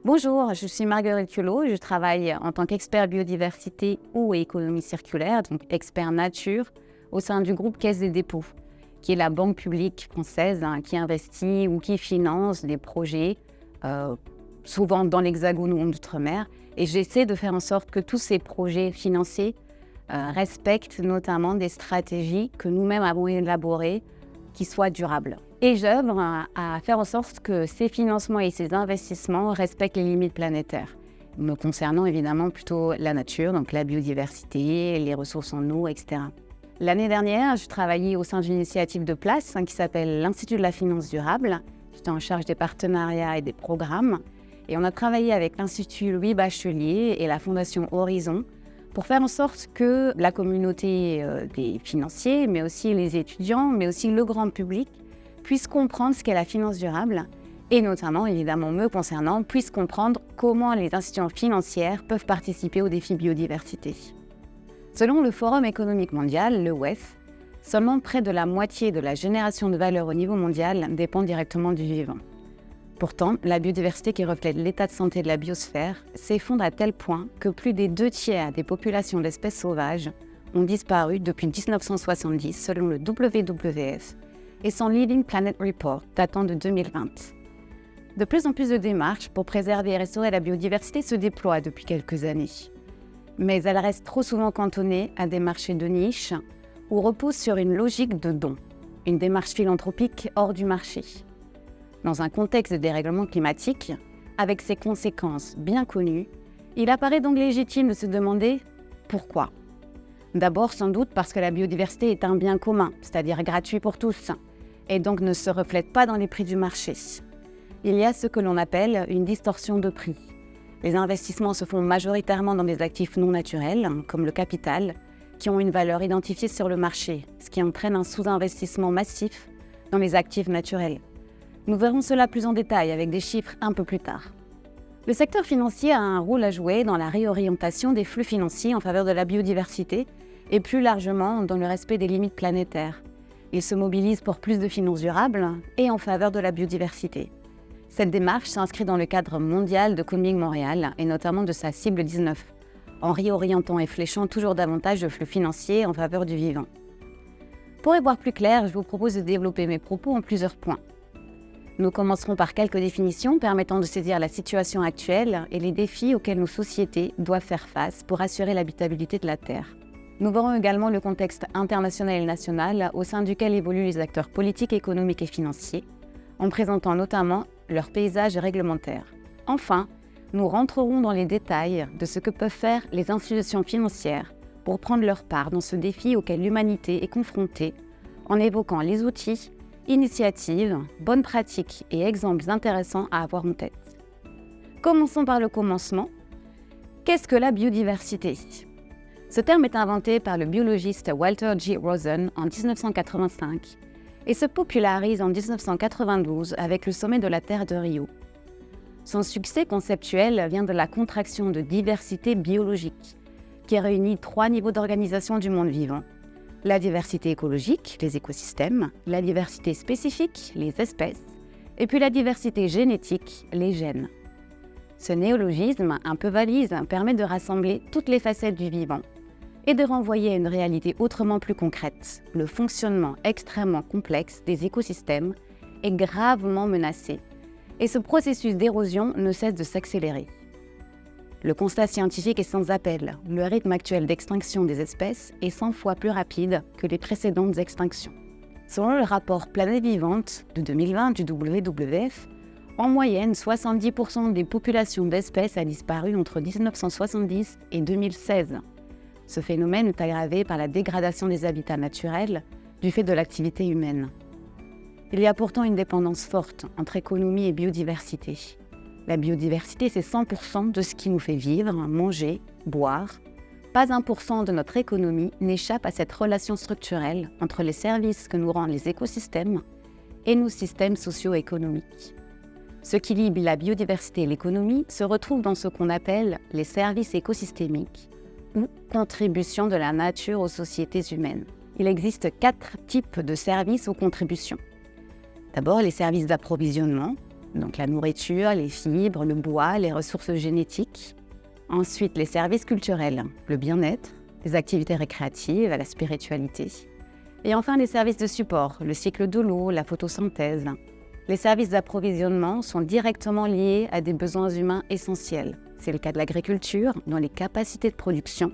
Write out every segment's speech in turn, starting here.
Bonjour, je suis Marguerite Culot, je travaille en tant qu'expert biodiversité ou économie circulaire, donc expert nature, au sein du groupe Caisse des dépôts, qui est la banque publique française qui investit ou qui finance des projets, souvent dans l'Hexagone ou en Outre-mer. Et j'essaie de faire en sorte que tous ces projets financés respectent notamment des stratégies que nous-mêmes avons élaborées qui soient durables. Et j'œuvre à faire en sorte que ces financements et ces investissements respectent les limites planétaires, me concernant évidemment plutôt la nature, donc la biodiversité, les ressources en eau, etc. L'année dernière, je travaillais au sein d'une initiative de place qui s'appelle l'Institut de la finance durable. J'étais en charge des partenariats et des programmes. Et on a travaillé avec l'Institut Louis Bachelier et la Fondation Horizon pour faire en sorte que la communauté des financiers, mais aussi les étudiants, mais aussi le grand public, puissent comprendre ce qu'est la finance durable et notamment, évidemment, me concernant, puissent comprendre comment les institutions financières peuvent participer aux défis biodiversité. Selon le Forum économique mondial, le WEF, seulement près de la moitié de la génération de valeur au niveau mondial dépend directement du vivant. Pourtant, la biodiversité qui reflète l'état de santé de la biosphère s'effondre à tel point que plus des 2/3 des populations d'espèces sauvages ont disparu depuis 1970 selon le WWF et son Living Planet Report datant de 2020. De plus en plus de démarches pour préserver et restaurer la biodiversité se déploient depuis quelques années. Mais elles restent trop souvent cantonnées à des marchés de niche ou reposent sur une logique de don, une démarche philanthropique hors du marché. Dans un contexte de dérèglement climatique, avec ses conséquences bien connues, il apparaît donc légitime de se demander pourquoi. D'abord, sans doute parce que la biodiversité est un bien commun, c'est-à-dire gratuit pour tous, et donc ne se reflète pas dans les prix du marché. Il y a ce que l'on appelle une distorsion de prix. Les investissements se font majoritairement dans des actifs non naturels, comme le capital, qui ont une valeur identifiée sur le marché, ce qui entraîne un sous-investissement massif dans les actifs naturels. Nous verrons cela plus en détail avec des chiffres un peu plus tard. Le secteur financier a un rôle à jouer dans la réorientation des flux financiers en faveur de la biodiversité et plus largement dans le respect des limites planétaires. Il se mobilise pour plus de finances durables et en faveur de la biodiversité. Cette démarche s'inscrit dans le cadre mondial de Kunming Montréal et notamment de sa cible 19, en réorientant et fléchant toujours davantage de flux financiers en faveur du vivant. Pour y voir plus clair, je vous propose de développer mes propos en plusieurs points. Nous commencerons par quelques définitions permettant de saisir la situation actuelle et les défis auxquels nos sociétés doivent faire face pour assurer l'habitabilité de la Terre. Nous verrons également le contexte international et national au sein duquel évoluent les acteurs politiques, économiques et financiers, en présentant notamment leur paysage réglementaire. Enfin, nous rentrerons dans les détails de ce que peuvent faire les institutions financières pour prendre leur part dans ce défi auquel l'humanité est confrontée, en évoquant les outils, initiatives, bonnes pratiques et exemples intéressants à avoir en tête. Commençons par le commencement. Qu'est-ce que la biodiversité ? Ce terme est inventé par le biologiste Walter G. Rosen en 1985 et se popularise en 1992 avec le sommet de la Terre de Rio. Son succès conceptuel vient de la contraction de diversité biologique, qui réunit 3 niveaux d'organisation du monde vivant. La diversité écologique, les écosystèmes, la diversité spécifique, les espèces, et puis la diversité génétique, les gènes. Ce néologisme, un peu valise, permet de rassembler toutes les facettes du vivant et de renvoyer à une réalité autrement plus concrète. Le fonctionnement extrêmement complexe des écosystèmes est gravement menacé et ce processus d'érosion ne cesse de s'accélérer. Le constat scientifique est sans appel. Le rythme actuel d'extinction des espèces est 100 fois plus rapide que les précédentes extinctions. Selon le rapport Planète Vivante de 2020 du WWF, en moyenne, 70% des populations d'espèces a disparu entre 1970 et 2016. Ce phénomène est aggravé par la dégradation des habitats naturels du fait de l'activité humaine. Il y a pourtant une dépendance forte entre économie et biodiversité. La biodiversité, c'est 100% de ce qui nous fait vivre, manger, boire. Pas 1% de notre économie n'échappe à cette relation structurelle entre les services que nous rendent les écosystèmes et nos systèmes socio-économiques. Ce qui lie la biodiversité et l'économie se retrouve dans ce qu'on appelle les services écosystémiques ou contributions de la nature aux sociétés humaines. Il existe 4 types de services aux contributions. D'abord, les services d'approvisionnement, donc la nourriture, les fibres, le bois, les ressources génétiques. Ensuite, les services culturels, le bien-être, les activités récréatives, la spiritualité. Et enfin, les services de support, le cycle de l'eau, la photosynthèse. Les services d'approvisionnement sont directement liés à des besoins humains essentiels. C'est le cas de l'agriculture, dont les capacités de production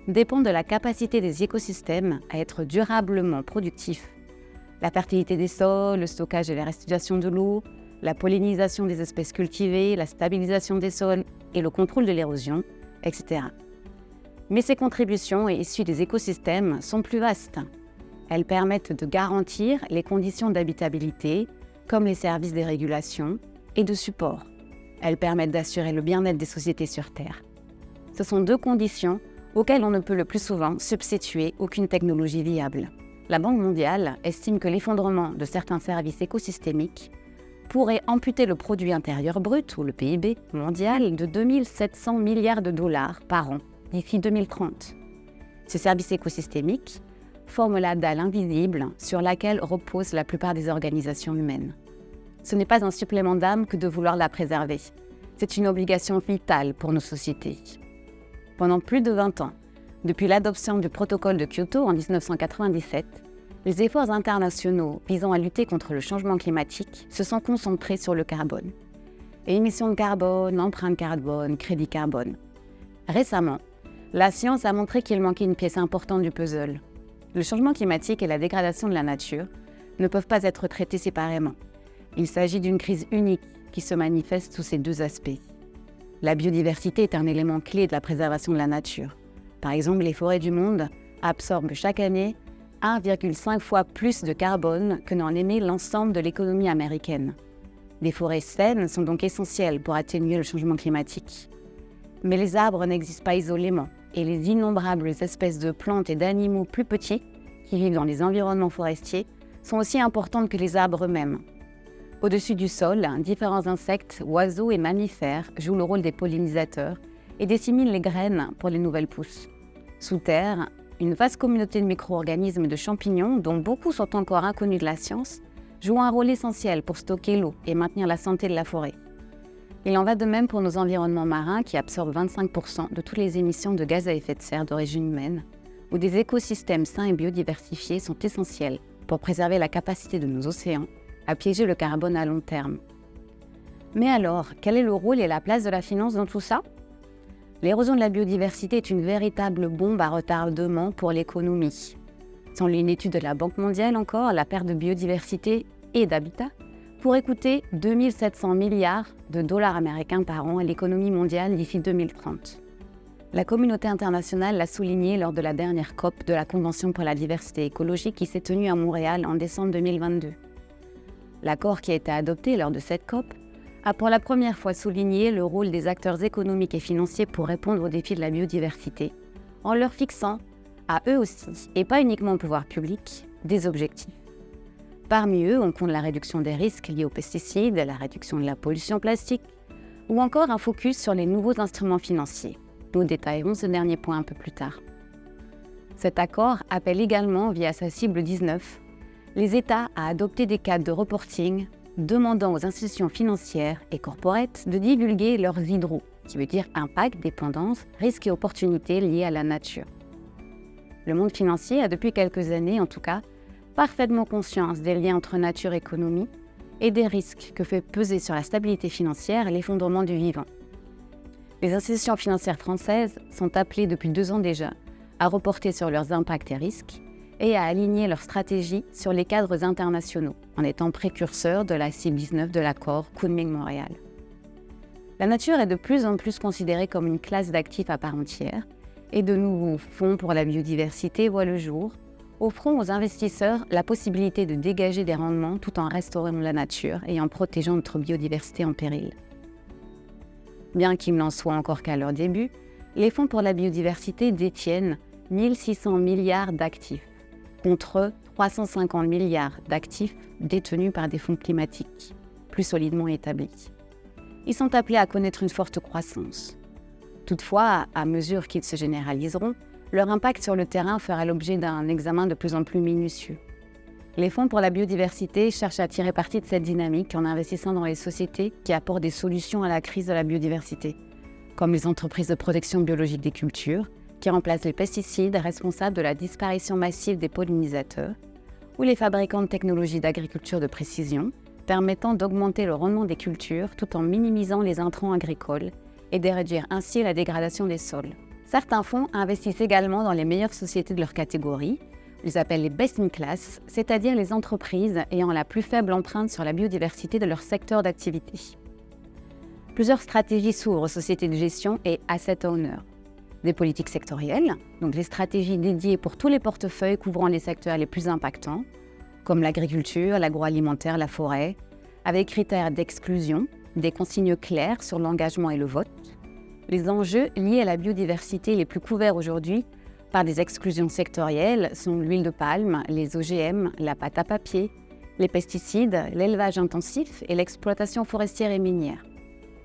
dépendent de la capacité des écosystèmes à être durablement productifs. La fertilité des sols, le stockage et la restitution de l'eau, la pollinisation des espèces cultivées, la stabilisation des sols et le contrôle de l'érosion, etc. Mais ces contributions issues des écosystèmes sont plus vastes. Elles permettent de garantir les conditions d'habitabilité, comme les services de régulation et de support. Elles permettent d'assurer le bien-être des sociétés sur Terre. Ce sont deux conditions auxquelles on ne peut le plus souvent substituer aucune technologie viable. La Banque mondiale estime que l'effondrement de certains services écosystémiques pourrait amputer le produit intérieur brut, ou le PIB mondial, de 2 700 milliards de dollars par an d'ici 2030. Ces services écosystémiques forment la dalle invisible sur laquelle reposent la plupart des organisations humaines. Ce n'est pas un supplément d'âme que de vouloir la préserver. C'est une obligation vitale pour nos sociétés. Pendant plus de 20 ans, depuis l'adoption du protocole de Kyoto en 1997, les efforts internationaux visant à lutter contre le changement climatique se sont concentrés sur le carbone. Émissions de carbone, empreinte carbone, crédit carbone. Récemment, la science a montré qu'il manquait une pièce importante du puzzle. Le changement climatique et la dégradation de la nature ne peuvent pas être traités séparément. Il s'agit d'une crise unique qui se manifeste sous ces deux aspects. La biodiversité est un élément clé de la préservation de la nature. Par exemple, les forêts du monde absorbent chaque année 1,5 fois plus de carbone que n'en émet l'ensemble de l'économie américaine. Les forêts saines sont donc essentielles pour atténuer le changement climatique. Mais les arbres n'existent pas isolément et les innombrables espèces de plantes et d'animaux plus petits qui vivent dans les environnements forestiers sont aussi importantes que les arbres eux-mêmes. Au-dessus du sol, différents insectes, oiseaux et mammifères jouent le rôle des pollinisateurs et disséminent les graines pour les nouvelles pousses. Sous terre, une vaste communauté de micro-organismes et de champignons, dont beaucoup sont encore inconnus de la science, jouent un rôle essentiel pour stocker l'eau et maintenir la santé de la forêt. Il en va de même pour nos environnements marins qui absorbent 25% de toutes les émissions de gaz à effet de serre d'origine humaine, où des écosystèmes sains et biodiversifiés sont essentiels pour préserver la capacité de nos océans à piéger le carbone à long terme. Mais alors, quel est le rôle et la place de la finance dans tout ça ? L'érosion de la biodiversité est une véritable bombe à retardement pour l'économie. Selon une étude de la Banque mondiale encore, la perte de biodiversité et d'habitat pourrait coûter 2 700 milliards de dollars américains par an à l'économie mondiale d'ici 2030. La communauté internationale l'a souligné lors de la dernière COP de la Convention pour la diversité écologique qui s'est tenue à Montréal en décembre 2022. L'accord qui a été adopté lors de cette COP a pour la première fois souligné le rôle des acteurs économiques et financiers pour répondre aux défis de la biodiversité, en leur fixant, à eux aussi, et pas uniquement au pouvoir public, des objectifs. Parmi eux, on compte la réduction des risques liés aux pesticides, la réduction de la pollution plastique, ou encore un focus sur les nouveaux instruments financiers. Nous détaillerons ce dernier point un peu plus tard. Cet accord appelle également, via sa cible 19, les États à adopter des cadres de reporting demandant aux institutions financières et corporates de divulguer leurs hydros, qui veut dire impact, dépendance, risques et opportunités liés à la nature. Le monde financier a depuis quelques années, en tout cas, parfaitement conscience des liens entre nature et économie et des risques que fait peser sur la stabilité financière l'effondrement du vivant. Les institutions financières françaises sont appelées depuis 2 ans déjà à reporter sur leurs impacts et risques et à aligner leurs stratégies sur les cadres internationaux, en étant précurseurs de la cible 19 de l'accord Kunming-Montréal. La nature est de plus en plus considérée comme une classe d'actifs à part entière, et de nouveaux fonds pour la biodiversité voient le jour, offrant aux investisseurs la possibilité de dégager des rendements tout en restaurant la nature et en protégeant notre biodiversité en péril. Bien qu'il n'en soit encore qu'à leur début, les fonds pour la biodiversité détiennent 1 600 milliards d'actifs, contre 350 milliards d'actifs détenus par des fonds climatiques, plus solidement établis. Ils sont appelés à connaître une forte croissance. Toutefois, à mesure qu'ils se généraliseront, leur impact sur le terrain fera l'objet d'un examen de plus en plus minutieux. Les fonds pour la biodiversité cherchent à tirer parti de cette dynamique en investissant dans les sociétés qui apportent des solutions à la crise de la biodiversité, comme les entreprises de protection biologique des cultures, qui remplacent les pesticides responsables de la disparition massive des pollinisateurs, ou les fabricants de technologies d'agriculture de précision, permettant d'augmenter le rendement des cultures tout en minimisant les intrants agricoles et de réduire ainsi la dégradation des sols. Certains fonds investissent également dans les meilleures sociétés de leur catégorie. Ils appellent les best in class, c'est-à-dire les entreprises ayant la plus faible empreinte sur la biodiversité de leur secteur d'activité. Plusieurs stratégies s'ouvrent aux sociétés de gestion et asset owners. Des politiques sectorielles, donc des stratégies dédiées pour tous les portefeuilles couvrant les secteurs les plus impactants, comme l'agriculture, l'agroalimentaire, la forêt, avec critères d'exclusion, des consignes claires sur l'engagement et le vote. Les enjeux liés à la biodiversité les plus couverts aujourd'hui par des exclusions sectorielles sont l'huile de palme, les OGM, la pâte à papier, les pesticides, l'élevage intensif et l'exploitation forestière et minière.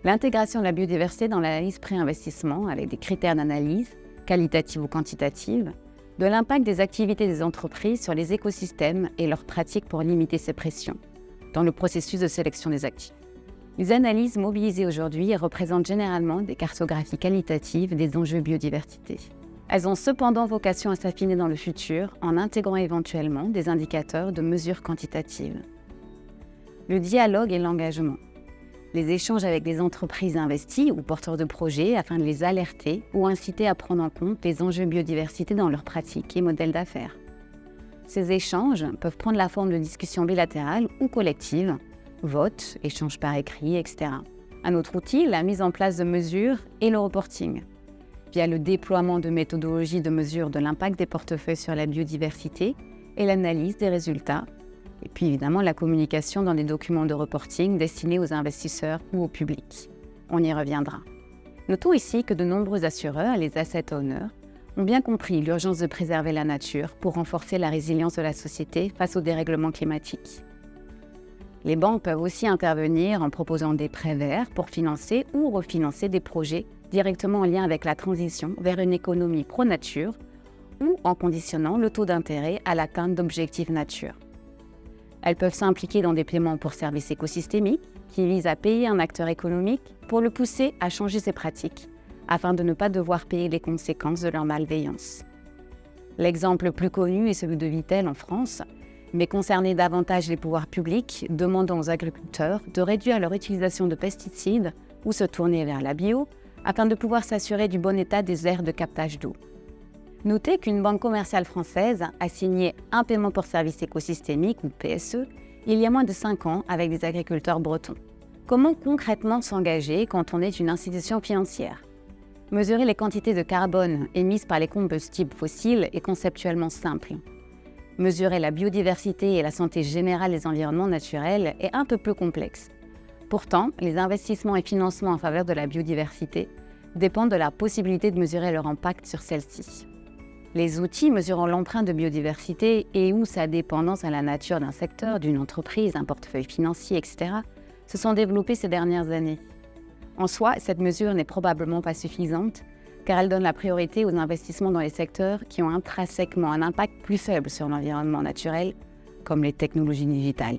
L'intégration de la biodiversité dans l'analyse pré-investissement avec des critères d'analyse, qualitatives ou quantitatives, de l'impact des activités des entreprises sur les écosystèmes et leurs pratiques pour limiter ces pressions dans le processus de sélection des actifs. Les analyses mobilisées aujourd'hui représentent généralement des cartographies qualitatives des enjeux biodiversité. Elles ont cependant vocation à s'affiner dans le futur en intégrant éventuellement des indicateurs de mesures quantitatives. Le dialogue et l'engagement. Les échanges avec les entreprises investies ou porteurs de projets afin de les alerter ou inciter à prendre en compte les enjeux biodiversité dans leurs pratiques et modèles d'affaires. Ces échanges peuvent prendre la forme de discussions bilatérales ou collectives, votes, échanges par écrit, etc. Un autre outil, la mise en place de mesures et le reporting, via le déploiement de méthodologies de mesure de l'impact des portefeuilles sur la biodiversité et l'analyse des résultats, et puis évidemment la communication dans des documents de reporting destinés aux investisseurs ou au public. On y reviendra. Notons ici que de nombreux assureurs, les asset owners, ont bien compris l'urgence de préserver la nature pour renforcer la résilience de la société face au dérèglement climatique. Les banques peuvent aussi intervenir en proposant des prêts verts pour financer ou refinancer des projets directement en lien avec la transition vers une économie pro-nature ou en conditionnant le taux d'intérêt à l'atteinte d'objectifs nature. Elles peuvent s'impliquer dans des paiements pour services écosystémiques qui visent à payer un acteur économique pour le pousser à changer ses pratiques afin de ne pas devoir payer les conséquences de leur malveillance. L'exemple le plus connu est celui de Vittel en France, mais concernait davantage les pouvoirs publics demandant aux agriculteurs de réduire leur utilisation de pesticides ou se tourner vers la bio afin de pouvoir s'assurer du bon état des aires de captage d'eau. Notez qu'une banque commerciale française a signé un paiement pour service écosystémique ou PSE il y a moins de 5 ans avec des agriculteurs bretons. Comment concrètement s'engager quand on est une institution financière ? Mesurer les quantités de carbone émises par les combustibles fossiles est conceptuellement simple. Mesurer la biodiversité et la santé générale des environnements naturels est un peu plus complexe. Pourtant, les investissements et financements en faveur de la biodiversité dépendent de la possibilité de mesurer leur impact sur celle-ci. Les outils mesurant l'empreinte de biodiversité et ou sa dépendance à la nature d'un secteur, d'une entreprise, d'un portefeuille financier, etc., se sont développés ces dernières années. En soi, cette mesure n'est probablement pas suffisante, car elle donne la priorité aux investissements dans les secteurs qui ont intrinsèquement un impact plus faible sur l'environnement naturel, comme les technologies digitales.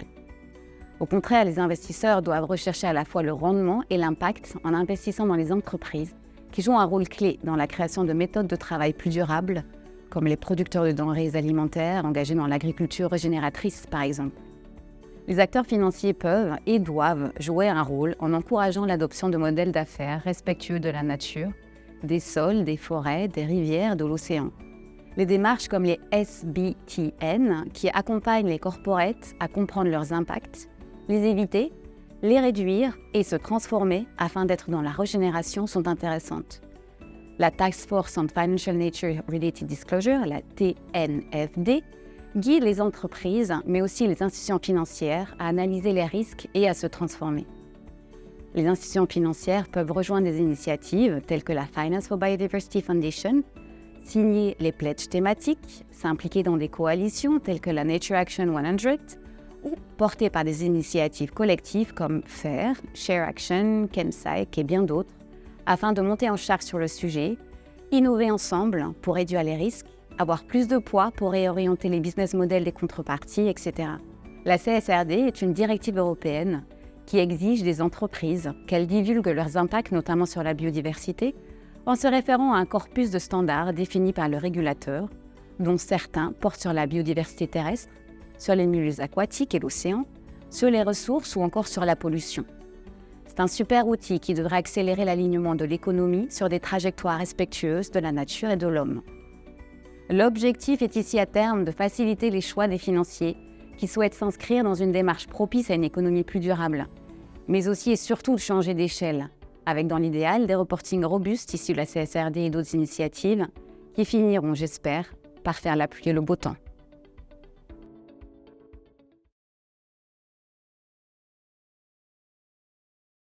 Au contraire, les investisseurs doivent rechercher à la fois le rendement et l'impact en investissant dans les entreprises qui jouent un rôle clé dans la création de méthodes de travail plus durables, comme les producteurs de denrées alimentaires engagés dans l'agriculture régénératrice, par exemple. Les acteurs financiers peuvent et doivent jouer un rôle en encourageant l'adoption de modèles d'affaires respectueux de la nature, des sols, des forêts, des rivières, de l'océan. Les démarches comme les SBTN, qui accompagnent les corporates à comprendre leurs impacts, les éviter, les réduire et se transformer afin d'être dans la régénération sont intéressantes. La Task Force on Financial Nature Related Disclosure, la TNFD, guide les entreprises, mais aussi les institutions financières, à analyser les risques et à se transformer. Les institutions financières peuvent rejoindre des initiatives telles que la Finance for Biodiversity Foundation, signer les pledges thématiques, s'impliquer dans des coalitions telles que la Nature Action 100 ou porter par des initiatives collectives comme FAIR, Share Action, Chemsci et bien d'autres, afin de monter en charge sur le sujet, innover ensemble pour réduire les risques avoir plus de poids pour réorienter les business models des contreparties, etc. La CSRD est une directive européenne qui exige des entreprises qu'elles divulguent leurs impacts, notamment sur la biodiversité, en se référant à un corpus de standards définis par le régulateur, dont certains portent sur la biodiversité terrestre, sur les milieux aquatiques et l'océan, sur les ressources ou encore sur la pollution. C'est un super outil qui devrait accélérer l'alignement de l'économie sur des trajectoires respectueuses de la nature et de l'homme. L'objectif est ici à terme de faciliter les choix des financiers qui souhaitent s'inscrire dans une démarche propice à une économie plus durable, mais aussi et surtout de changer d'échelle, avec dans l'idéal des reportings robustes issus de la CSRD et d'autres initiatives qui finiront, j'espère, par faire la pluie et le beau temps.